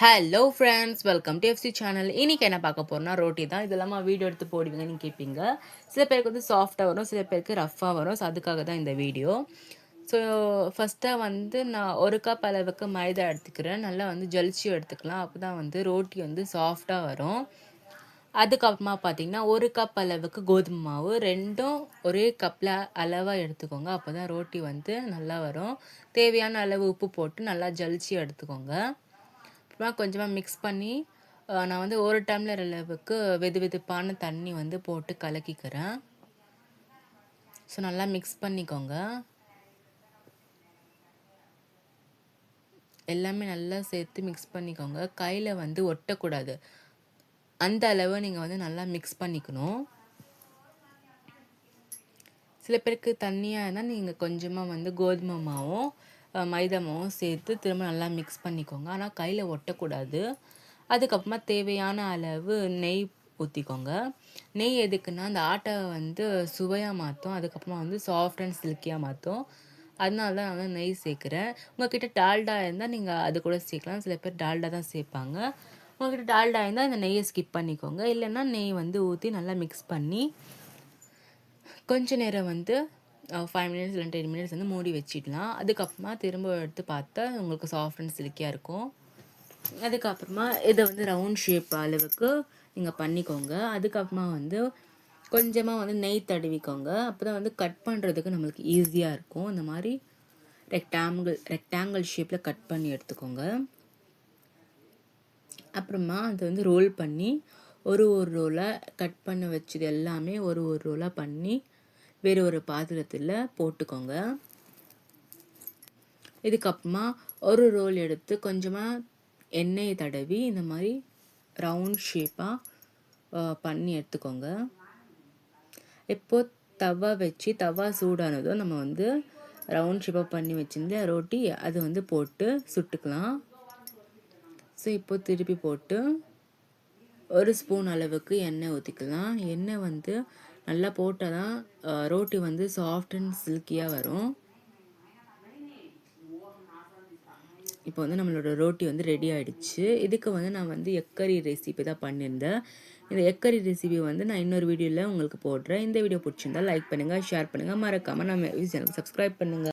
Hello friends, welcome to FC channel. இன்றைக்கி என்ன பார்க்க போகிறோம்னா ரோட்டி தான். இது இல்லாமல் வீடியோ எடுத்து போடுவீங்கன்னு கேட்பீங்க. சில பேருக்கு வந்து சாஃப்டாக வரும், சில பேருக்கு ரஃப்பாக வரும். ஸோ அதுக்காக தான் இந்த வீடியோ. ஸோ ஃபஸ்ட்டாக வந்து நான் 1 கப் அளவுக்கு மைதா எடுத்துக்கிறேன். நல்லா வந்து ஜலிச்சியும் எடுத்துக்கலாம். அப்போ தான் வந்து ரோட்டி வந்து சாஃப்டாக வரும். அதுக்கப்புறமா பார்த்தீங்கன்னா 1 கப் அளவுக்கு கோதுமை மாவு, ரெண்டும் ஒரே கப்பில் அளவாக எடுத்துக்கோங்க. அப்போ தான் ரோட்டி வந்து நல்லா வரும். தேவையான அளவு உப்பு போட்டு நல்லா ஜலிச்சி எடுத்துக்கோங்க. அப்புறமா கொஞ்சமாக மிக்ஸ் பண்ணி நான் வந்து 1 டம்ளர் அளவுக்கு வெதுவெதுப்பான தண்ணி வந்து போட்டு கலக்கிக்கிறேன். ஸோ நல்லா மிக்ஸ் பண்ணிக்கோங்க. எல்லாமே நல்லா சேர்த்து மிக்ஸ் பண்ணிக்கோங்க. கையில் வந்து ஒட்டக்கூடாது, அந்த அளவு நீங்கள் வந்து நல்லா மிக்ஸ் பண்ணிக்கணும். சில பேருக்கு தண்ணியாக இருந்தால் நீங்கள் கொஞ்சமாக வந்து கோதுமை மாவும் மைதா மாவும் சேர்த்து திரும்ப நல்லா மிக்ஸ் பண்ணிக்கோங்க. ஆனால் கையில் ஒட்டக்கூடாது. அதுக்கப்புறமா தேவையான அளவு நெய் ஊற்றிக்கோங்க. நெய் எதுக்குன்னா அந்த ஆட்டை வந்து சுவையாக மாற்றும், அதுக்கப்புறமா வந்து சாஃப்ட் அண்ட் சில்கியாக மாற்றும். அதனால தான் நான் வந்து நெய் சேர்க்குறேன். உங்கள்கிட்ட டால்டா இருந்தால் நீங்கள் அது கூட சேர்க்கலாம். சில பேர் டால்டா தான் சேர்ப்பாங்க. உங்கள்கிட்ட டால்டா இருந்தால் அந்த நெய்யை ஸ்கிப் பண்ணிக்கோங்க. இல்லைன்னா நெய் வந்து ஊற்றி நல்லா மிக்ஸ் பண்ணி கொஞ்ச நேரம் வந்து 5 மினிட்ஸ் இல்லை 10 மினிட்ஸ் வந்து மூடி வச்சிடலாம். அதுக்கப்புறமா திரும்ப எடுத்து பார்த்தா உங்களுக்கு சாஃப்ட் அண்ட் சில்கியாக இருக்கும். அதுக்கப்புறமா இதை வந்து ரவுண்ட் ஷேப் அளவுக்கு நீங்கள் பண்ணிக்கோங்க. அதுக்கப்புறமா வந்து கொஞ்சமாக வந்து நெய் தடவிக்கோங்க. அப்போ தான் வந்து கட் பண்ணுறதுக்கு நம்மளுக்கு ஈஸியாக இருக்கும். இந்த மாதிரி ரெக்டாங்கிள் ஷேப்பில் கட் பண்ணி எடுத்துக்கோங்க. அப்புறமா அதை வந்து ரோல் பண்ணி ஒரு ரோலாக கட் பண்ண வச்சது எல்லாமே ஒரு ரோலாக பண்ணி வேறு ஒரு பாத்திரத்தில் போட்டுக்கோங்க. இதுக்கப்புறமா ஒரு ரோல் எடுத்து கொஞ்சமாக எண்ணெயை தடவி இந்த மாதிரி ரவுண்ட் ஷேப்பாக பண்ணி எடுத்துக்கோங்க. இப்போது தவா வச்சு தவா சூடானதும் நம்ம வந்து ரவுண்ட் ஷேப்பாக பண்ணி வச்சுருந்த ரோட்டி அது வந்து போட்டு சுட்டுக்கலாம். ஸோ இப்போது திருப்பி போட்டு 1 ஸ்பூன் அளவுக்கு எண்ணெய் ஊற்றிக்கலாம். எண்ணெய் வந்து நல்லா போட்டால் தான் ரோட்டி வந்து சாஃப்ட் அண்ட் சில்கியாக வரும். இப்போ வந்து நம்மளோட ரோட்டி வந்து ரெடி ஆகிடுச்சு. இதுக்கு வந்து நான் வந்து எக்கரி ரெசிபி தான் பண்ணியிருந்தேன். இந்த எக்கரி ரெசிபி வந்து நான் இன்னொரு வீடியோவில் உங்களுக்கு போடுறேன். இந்த வீடியோ பிடிச்சிருந்தால் லைக் பண்ணுங்கள், ஷேர் பண்ணுங்கள், மறக்காமல் நம்ம சேனலுக்கு சப்ஸ்கிரைப் பண்ணுங்கள்.